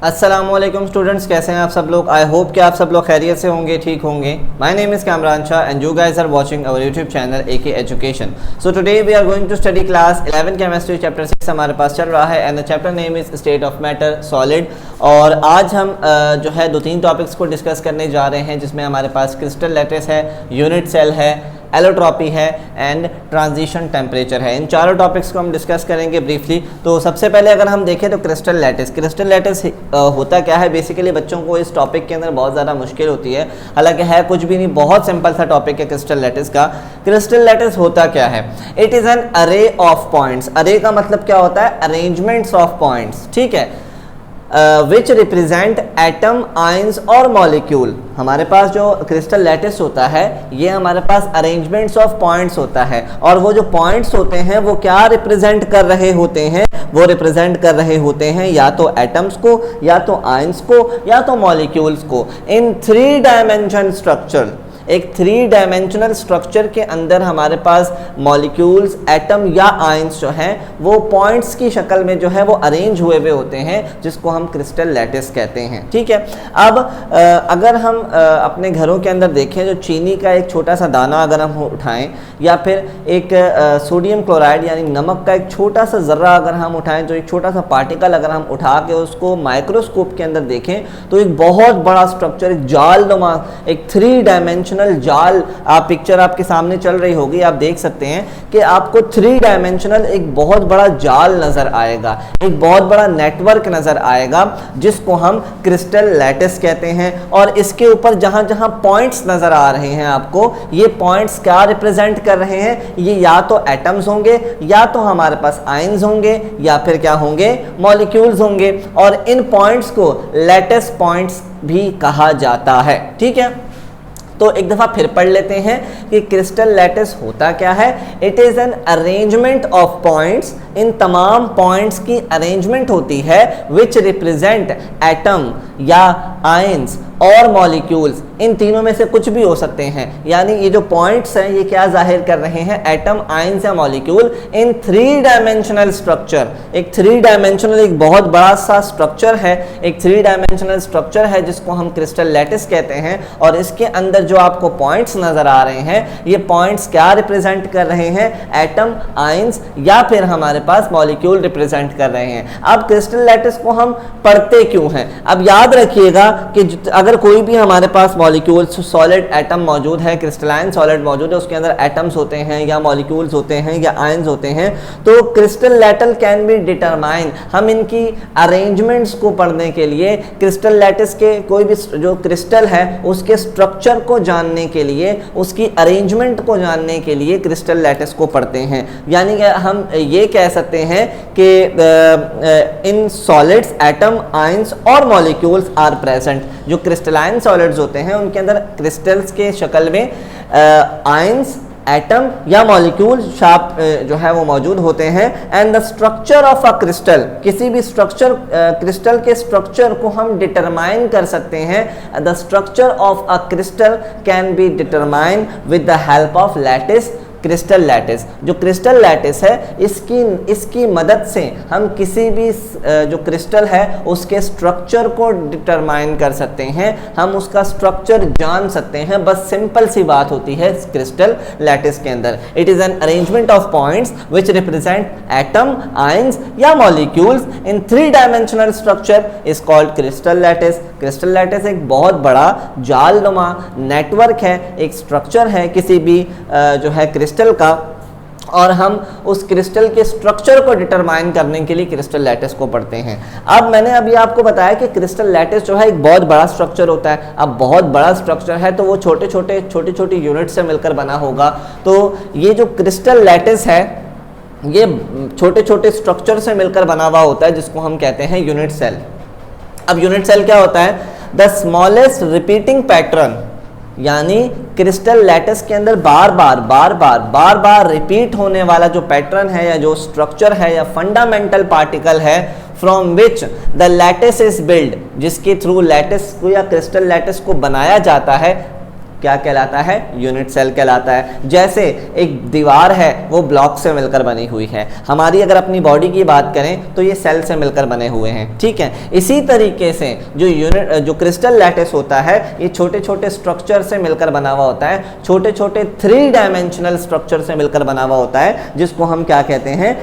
अस्सलामुअलैकुम स्टूडेंट्स, कैसे हैं आप सब लोग। आई होप कि आप सब लोग खैरियत से होंगे, ठीक होंगे। My name is Kamran Shah and you guys are watching our YouTube channel AK education. So today we are going to study class 11 chemistry chapter 6 हमारे पास चल रहा है and the chapter name is state of matter solid. और आज हम जो है 2-3 टॉपिक्स को डिस्कस करने जा रहे हैं, जिसमें हमारे पास क्रिस्टल लैटिस है, यूनिट सेल है, एलोट्रॉपी है एंड ट्रांजिशन टेम्परेचर है। इन चारों टॉपिक्स को हम डिस्कस करेंगे ब्रीफली। तो सबसे पहले अगर हम देखें तो क्रिस्टल लैटिस होता क्या है। बेसिकली बच्चों को इस टॉपिक के अंदर बहुत ज़्यादा मुश्किल होती है, हालांकि है कुछ भी नहीं, बहुत सिंपल सा टॉपिक है क्रिस्टल लैटिस का। क्रिस्टल लैटिस होता क्या है? इट इज़ एन अरे ऑफ पॉइंट्स। अरे का मतलब क्या होता है? अरेंजमेंट्स ऑफ पॉइंट्स, ठीक है, विच रिप्रेजेंट एटम, आयंस और मॉलिक्यूल। हमारे पास जो क्रिस्टल लैटिस होता है ये हमारे पास अरेंजमेंट्स ऑफ पॉइंट्स होता है, और वो जो पॉइंट्स होते हैं वो क्या रिप्रेजेंट कर रहे होते हैं? वो रिप्रेजेंट कर रहे होते हैं या तो एटम्स को, या तो आयंस को, या तो मॉलिक्यूल्स को इन 3 डायमेंशन स्ट्रक्चर। एक 3 डायमेंशनल स्ट्रक्चर के अंदर हमारे पास मॉलिक्यूल्स, एटम या आयंस जो हैं वो पॉइंट्स की शक्ल में जो है वो अरेंज हुए हुए होते हैं, जिसको हम क्रिस्टल लैटिस कहते हैं, ठीक है। अब अगर हम अपने घरों के अंदर देखें, जो चीनी का एक छोटा सा दाना अगर हम उठाएं, या फिर एक सोडियम क्लोराइड यानी नमक का एक छोटा सा ज़र्रा अगर हम उठाएं, जो एक छोटा सा पार्टिकल अगर हम उठा के उसको माइक्रोस्कोप के अंदर देखें, तो एक बहुत बड़ा स्ट्रक्चर, एक जालनुमा, एक 3 डायमेंशनल जाल, आप पिक्चर आपके सामने चल रही होगी, आप देख सकते हैं कि आपको 3 डायमेंशनल एक बहुत बड़ा जाल नजर आएगा, एक बहुत बड़ा नेटवर्क नजर आएगा, जिसको हम क्रिस्टल लैटिस कहते हैं। और इसके ऊपर जहां जहां पॉइंट्स नजर आ रहे हैं आपको, ये पॉइंट्स क्या रिप्रेजेंट कर रहे हैं? ये या तो एटम्स होंगे, या तो हमारे पास आयंस होंगे, या फिर क्या होंगे? मॉलिक्यूल्स होंगे। और इन पॉइंट्स को लैटिस पॉइंट्स भी कहा जाता है, ठीक है। तो एक दफ़ा फिर पढ़ लेते हैं कि क्रिस्टल लैटिस होता क्या है। It is an arrangement of points. इन तमाम पॉइंट्स की अरेंजमेंट होती है विच रिप्रेजेंट एटम या आयंस और मॉलिक्यूल्स। इन तीनों में से कुछ भी हो सकते हैं, यानी ये जो पॉइंट्स हैं ये क्या जाहिर कर रहे हैं? एटम, आयंस या मॉलिक्यूल इन 3 डायमेंशनल स्ट्रक्चर। एक 3 डायमेंशनल, एक बहुत बड़ा सा स्ट्रक्चर है, एक 3 डायमेंशनल स्ट्रक्चर है जिसको हम क्रिस्टल लैटिस कहते हैं। और इसके अंदर जो आपको पॉइंट्स नजर आ रहे हैं, ये पॉइंट्स क्या रिप्रेजेंट कर रहे हैं? एटम, आयंस या फिर हमारे पास मॉलिक्यूल रिप्रेजेंट कर रहे हैं। अब क्रिस्टल लैटिस को हम पढ़ते क्यों हैं? अब याद रखिएगा कि अगर कोई भी हमारे पास मॉलिक्यूल्स, सॉलिड एटम मौजूद है, क्रिस्टलाइन सॉलिड मौजूद है, उसके अंदर एटम्स होते हैं या मॉलिक्यूल्स होते हैं या आयंस होते हैं, तो crystal lattice can be determine. हम इनकी अरेंजमेंट्स को पढ़ने के लिए क्रिस्टल लैटिस के कोई भी जो क्रिस्टल है उसके स्ट्रक्चर को जानने के लिए, उसकी अरेंजमेंट को जानने के लिए क्रिस्टल लैटिस को पढ़ते हैं। यानी कि हम ये कह सकते हैं कि इन सॉलिड्स एटम, आयंस और मॉलिक्यूल्स आर प्रेजेंट। जो क्रिस्टलाइन सॉलिड्स होते हैं उनके अंदर क्रिस्टल्स के शक्ल में आयंस, एटम या मॉलिक्यूल शाप जो है वो मौजूद होते हैं। And the structure of a crystal, किसी भी स्ट्रक्चर, क्रिस्टल के स्ट्रक्चर को हम डिटरमाइन कर सकते हैं। The structure of a crystal can be determine with the help of lattice, crystal lattice. जो क्रिस्टल लैटिस है इसकी मदद से हम किसी भी जो क्रिस्टल है उसके स्ट्रक्चर को डिटरमाइन कर सकते हैं, हम उसका स्ट्रक्चर जान सकते हैं। बस सिंपल सी बात होती है क्रिस्टल लैटिस के अंदर। It is an arrangement of points which represent atom, ions या molecules in 3 dimensional structure is called crystal lattice. Crystal lattice एक बहुत बड़ा जालनुमा नेटवर्क है, एक स्ट्रक्चर है किसी भी जो है क्रिस्टल का, और हम उस क्रिस्टल के स्ट्रक्चर को डिटरमाइन करने के लिए क्रिस्टल लैटिस को पढ़ते हैं। अब मैंने अभी आपको बताया कि क्रिस्टल लैटिस जो है एक बहुत बड़ा स्ट्रक्चर होता है। अब बहुत बड़ा स्ट्रक्चर है तो वो छोटे छोटे यूनिट से मिलकर बना होगा। तो ये जो क्रिस्टल लैटिस है ये छोटे छोटे स्ट्रक्चर से मिलकर बना हुआ होता है, जिसको हम कहते हैं यूनिट सेल। अब यूनिट सेल क्या होता है? द स्मॉलेस्ट रिपीटिंग पैटर्न, यानी क्रिस्टल लैटिस के अंदर बार बार रिपीट होने वाला जो पैटर्न है या जो स्ट्रक्चर है या फंडामेंटल पार्टिकल है, from which the lattice is build, जिसके थ्रू लैटिस को या क्रिस्टल लैटिस को बनाया जाता है, क्या कहलाता है? यूनिट सेल कहलाता है। जैसे एक दीवार है वो ब्लॉक से मिलकर बनी हुई है, हमारी अगर अपनी बॉडी की बात करें तो ये सेल से मिलकर बने हुए हैं, ठीक है। इसी तरीके से जो क्रिस्टल लैटिस होता है ये छोटे छोटे स्ट्रक्चर से मिलकर बना हुआ होता है, छोटे छोटे 3 डायमेंशनल स्ट्रक्चर से मिलकर बना हुआ होता है, जिसको हम क्या कहते हैं?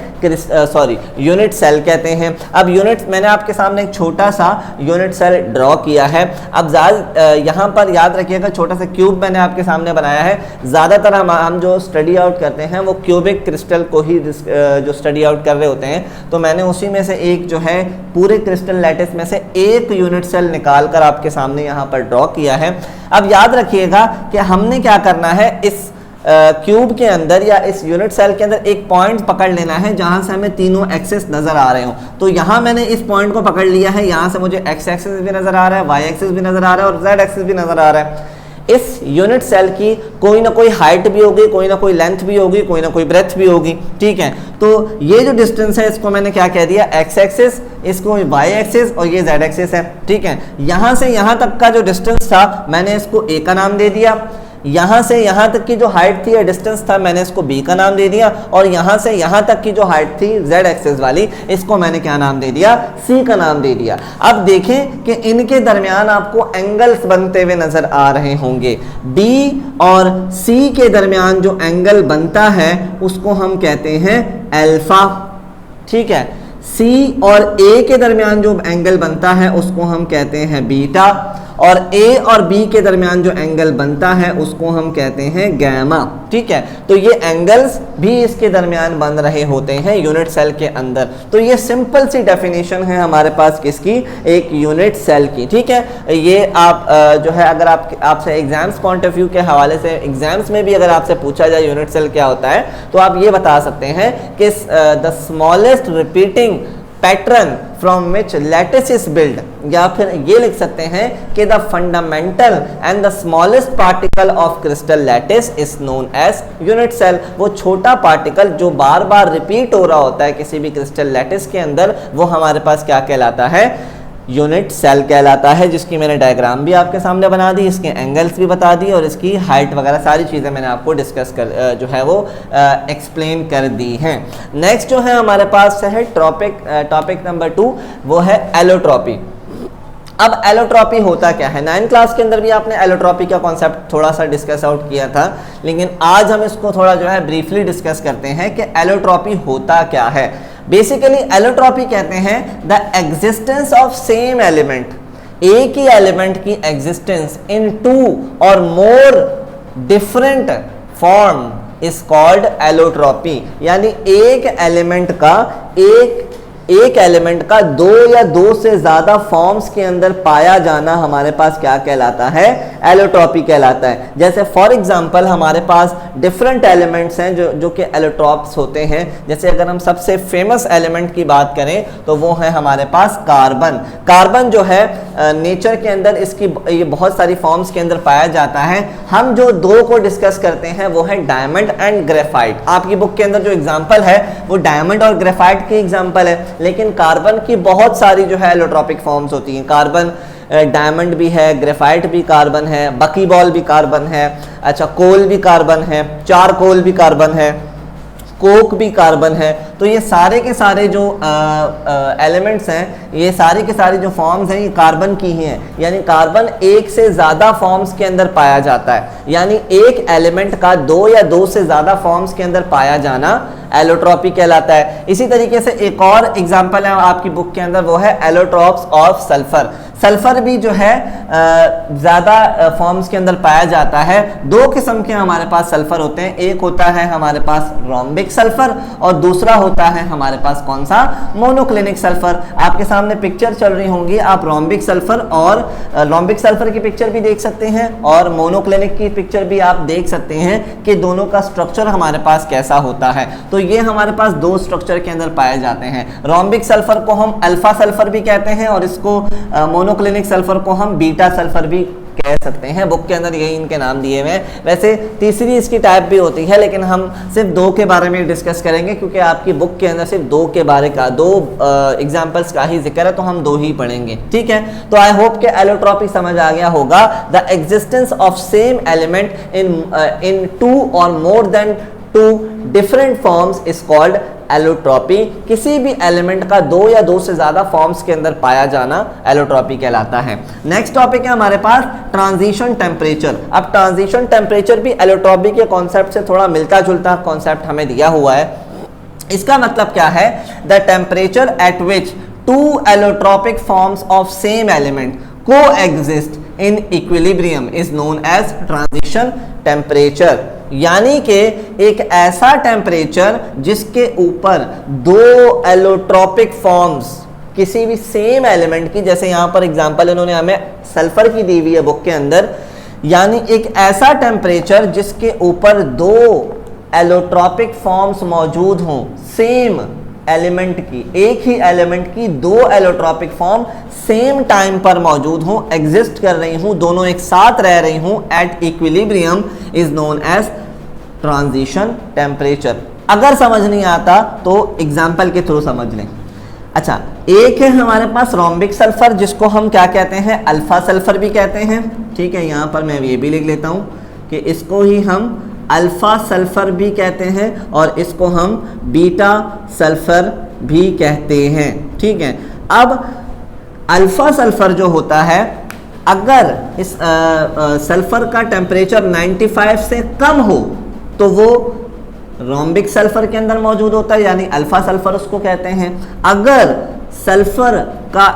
यूनिट सेल कहते हैं। अब यूनिट, मैंने आपके सामने एक छोटा सा यूनिट सेल ड्रॉ किया है। अब यहाँ पर याद रखिएगा, छोटा सा क्यूब मैंने आपके सामने बनाया है। ज़्यादातर हम जो स्टडी आउट करते हैं वो क्यूबिक क्रिस्टल को ही जो स्टडी आउट कर रहे होते हैं, तो मैंने उसी में से एक जो है पूरे क्रिस्टल लैटिस में से एक यूनिट सेल निकाल कर आपके सामने यहाँ पर ड्रॉ किया है। अब याद रखिएगा कि हमने क्या करना है, इस क्यूब के अंदर या इस यूनिट सेल के अंदर एक पॉइंट पकड़ लेना है जहां से हमें तीनों एक्सिस नजर आ रहे हो। तो यहां मैंने इस पॉइंट को पकड़ लिया है, यहां से मुझे एक्स एक्सिस भी नजर आ रहा है, वाई एक्सिस भी नजर आ रहा है और जेड एक्सिस भी नजर आ रहा है। इस यूनिट सेल की कोई ना कोई हाइट भी होगी, कोई ना कोई लेंथ भी होगी, कोई ना कोई ब्रेथ भी होगी, ठीक है। तो ये जो डिस्टेंस है इसको मैंने क्या कह दिया? एक्स एक्सिस, इसको वाई एक्सिस और ये जेड एक्सिस है, ठीक है। यहां से यहां तक का जो डिस्टेंस था मैंने इसको ए का नाम दे दिया, यहाँ से यहाँ तक की जो हाइट थी या डिस्टेंस था मैंने इसको बी का नाम दे दिया, और यहाँ से यहाँ तक की जो हाइट थी जेड एक्सिस वाली, इसको मैंने क्या नाम दे दिया? सी का नाम दे दिया। अब देखें कि इनके दरमियान आपको एंगल्स बनते हुए नजर आ रहे होंगे। बी और सी के दरमियान जो एंगल बनता है उसको हम कहते हैं अल्फा, ठीक है। सी और ए के दरमियान जो एंगल बनता है उसको हम कहते हैं बीटा, और ए और बी के दरमियान जो एंगल बनता है उसको हम कहते हैं गैमा, ठीक है। तो ये एंगल्स भी इसके दरमियान बन रहे होते हैं यूनिट सेल के अंदर। तो ये सिंपल सी डेफिनेशन है हमारे पास किसकी? एक यूनिट सेल की, ठीक है। ये आप जो है अगर आपसे एग्जाम्स पॉइंट ऑफ व्यू के हवाले से एग्जाम्स में भी अगर आपसे पूछा जाए यूनिट सेल क्या होता है, तो आप ये बता सकते हैं कि the smallest repeating pattern from which lattice is build, या फिर ये लिख सकते हैं कि the fundamental and the smallest particle of crystal lattice is known as unit cell. वो छोटा पार्टिकल जो बार बार रिपीट हो रहा होता है किसी भी क्रिस्टल लैटिस के अंदर, वो हमारे पास क्या कहलाता है? यूनिट सेल कहलाता है, जिसकी मैंने डायग्राम भी आपके सामने बना दी, इसके एंगल्स भी बता दी और इसकी हाइट वगैरह सारी चीज़ें मैंने आपको डिस्कस कर जो है वो एक्सप्लेन कर दी हैं। नेक्स्ट जो है हमारे पास है टॉपिक नंबर 2, वो है एलोट्रॉपी। अब एलोट्रॉपी होता क्या है? 9th क्लास के अंदर भी आपने एलोट्रॉपी का कॉन्सेप्ट थोड़ा सा डिस्कस आउट किया था, लेकिन आज हम इसको थोड़ा जो है ब्रीफली डिस्कस करते हैं कि एलोट्रॉपी होता क्या है। बेसिकली एलोट्रॉपी कहते हैं the existence of same element, एक ही एलिमेंट की एग्जिस्टेंस इन 2 और more different form is called allotropy. यानी एक एलिमेंट का 2 या 2 से ज्यादा फॉर्म्स के अंदर पाया जाना हमारे पास क्या कहलाता है? एलोट्रॉपी कहलाता है। जैसे फॉर एग्जांपल हमारे पास डिफरेंट एलिमेंट्स हैं जो कि एलोट्रॉप्स होते हैं। जैसे अगर हम सबसे फेमस एलिमेंट की बात करें तो वो है हमारे पास कार्बन। कार्बन जो है नेचर के अंदर इसकी ये बहुत सारी फॉर्म्स के अंदर पाया जाता है। हम जो 2 को डिस्कस करते हैं वो है डायमंड एंड ग्रेफाइट। आपकी बुक के अंदर जो एग्जाम्पल है वो डायमंड और ग्रेफाइट की एग्जाम्पल है, लेकिन कार्बन की बहुत सारी जो है एलोट्रॉपिक फॉर्म्स होती हैं। कार्बन डायमंड भी है, ग्रेफाइट भी कार्बन है, बकीबॉल भी कार्बन है, अच्छा कोल भी कार्बन है, चारकोल भी कार्बन है, कोक भी कार्बन है। तो ये सारे के सारे जो एलिमेंट्स हैं, ये सारी के सारी जो फॉर्म्स हैं ये कार्बन की ही हैं। यानी कार्बन एक से ज़्यादा फॉर्म्स के अंदर पाया जाता है। यानी एक एलिमेंट का 2 या 2 से ज़्यादा फॉर्म्स के अंदर पाया जाना एलोट्रॉपी कहलाता है। इसी तरीके से एक और एग्जाम्पल है आपकी बुक के अंदर, वो है एलोट्रॉप्स ऑफ सल्फर। सल्फर भी जो है ज़्यादा फॉर्म्स के अंदर पाया जाता है। 2 किस्म के हमारे पास सल्फर होते हैं, एक होता है हमारे पास रोम्बिक सल्फर और दूसरा होता है हमारे पास कौन सा? Monoclinic sulphur. आपके सामने पिक्चर चल रही होंगी, आप रोम्बिक सल्फर और रोम्बिक सल्फर की पिक्चर भी देख सकते हैं और मोनोक्लिनिक की पिक्चर भी आप देख सकते हैं कि दोनों का स्ट्रक्चर हमारे पास कैसा होता है। तो ये हमारे पास 2 स्ट्रक्चर के अंदर पाए जाते हैं। रोम्बिक सल्फर को हम अल्फा सल्फर भी कहते हैं और इसको मोनोक्लिनिक सल्फर को हम बीटा सल्फर भी कह सकते हैं। बुक के अंदर यही इनके नाम दिए हुए हैं। वैसे तीसरी इसकी टाइप भी होती है, लेकिन हम सिर्फ दो के बारे में डिस्कस करेंगे क्योंकि आपकी बुक के अंदर सिर्फ दो के बारे का, दो एग्जाम्पल्स का ही जिक्र है, तो हम दो ही पढ़ेंगे, ठीक है। तो आई होप कि एलोट्रॉपी समझ आ गया होगा। The existence of same element in two or more than two different forms is called allotropy. किसी भी एलिमेंट का दो या दो से ज्यादा फॉर्म्स के अंदर पाया जाना एलोट्रॉपी कहलाता है। नेक्स्ट टॉपिक है हमारे पास ट्रांजिशन टेम्परेचर। अब ट्रांजिशन टेम्परेचर भी एलोट्रॉपी के कॉन्सेप्ट से थोड़ा मिलता जुलता कॉन्सेप्ट हमें दिया हुआ है। इसका मतलब क्या है? The temperature at which two allotropic forms of same element coexist in equilibrium is known as transition temperature. यानी कि एक ऐसा टेम्परेचर जिसके ऊपर दो एलोट्रॉपिक फॉर्म्स किसी भी सेम एलिमेंट की, जैसे यहां पर एग्जांपल इन्होंने हमें सल्फर की दी हुई है बुक के अंदर, यानी एक ऐसा टेम्परेचर जिसके ऊपर दो एलोट्रॉपिक फॉर्म्स मौजूद हों, सेम एलिमेंट की, एक ही एलिमेंट की दो एलोट्रॉपिक फॉर्म सेम टाइम पर मौजूद हों, एग्जिस्ट कर रही हूं, दोनों एक साथ रह रही हूं at equilibrium is known as transition temperature. अगर समझ नहीं आता तो एग्जाम्पल के थ्रू समझ लें। अच्छा, एक है हमारे पास रोम्बिक सल्फर जिसको हम क्या कहते हैं? अल्फा सल्फर भी कहते हैं, ठीक है। यहां पर मैं ये भी लिख लेता हूं कि इसको ही हम अल्फा सल्फर भी कहते हैं और इसको हम बीटा सल्फर भी कहते हैं, ठीक है। अब अल्फा सल्फर जो होता है, अगर इस सल्फर का टेम्परेचर 95 से कम हो तो वो रोम्बिक सल्फर के अंदर मौजूद होता है, यानी अल्फा सल्फर उसको कहते हैं। अगर सल्फर का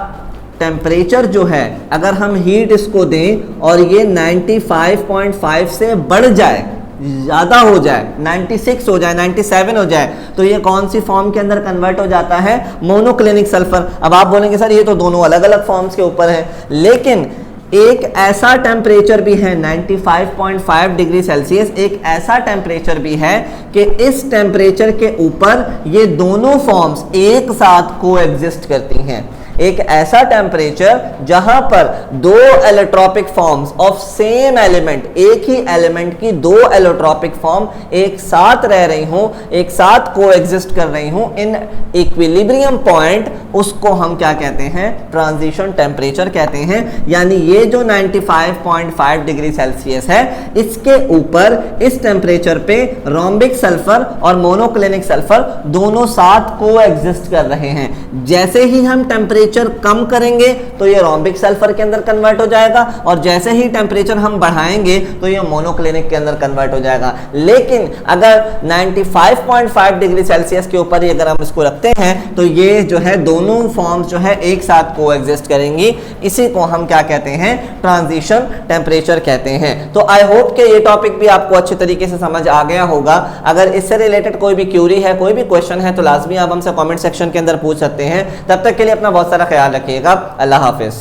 टेम्परेचर जो है, अगर हम हीट इसको दें और ये 95.5 से बढ़ जाए, ज़्यादा हो जाए, 96 हो जाए, 97 हो जाए, तो ये कौन सी फॉर्म के अंदर कन्वर्ट हो जाता है? Monoclinic sulphur. अब आप बोलेंगे सर ये तो दोनों अलग अलग फॉर्म्स के ऊपर है, लेकिन एक ऐसा टेम्परेचर भी है 95.5 डिग्री सेल्सियस, एक ऐसा टेम्परेचर भी है कि इस टेम्परेचर के ऊपर ये दोनों फॉर्म्स एक साथ कोएग्जिस्ट करती हैं। एक ऐसा टेम्परेचर जहां पर दो allotropic forms of same element, एक ही एलिमेंट की दो एलोट्रॉपिक फॉर्म एक साथ रह रही हूं, एक साथ कोएग्जिस्ट कर रही हूं इन इक्विलिब्रियम पॉइंट, उसको हम क्या कहते हैं? ट्रांजिशन टेम्परेचर कहते हैं। यानी ये जो 95.5 डिग्री सेल्सियस है, इसके ऊपर इस टेम्परेचर पे रोम्बिक सल्फर और मोनोक्लिनिक सल्फर दोनों साथ कोएग्जिस्ट कर रहे हैं। जैसे ही हम टेम्परेचर कम करेंगे तो ये रोम्बिक सल्फर के अंदर कन्वर्ट हो जाएगा, और जैसे ही टेम्परेचर हम बढ़ाएंगे तो ये मोनोक्लिनिक के अंदर कन्वर्ट हो जाएगा। लेकिन अगर 95.5 डिग्री सेल्सियस के ऊपर अगर हम इसको रखते हैं तो ये जो है दोनों फॉर्म्स जो है एक साथ कोएग्जिस्ट करेंगी। इसी को हम क्या कहते हैं? ट्रांजिशन टेम्परेचर कहते हैं। तो आई होप कि ये टॉपिक भी आपको अच्छे तरीके से समझ आ गया होगा। अगर इससे रिलेटेड कोई भी क्यूरी है, कोई भी क्वेश्चन है, तो लाजमी आप हमसे कमेंट सेक्शन के अंदर पूछ सकते हैं। तब तक के लिए अपना बहुत सारा ख्याल रखिएगा। अल्लाह हाफिज।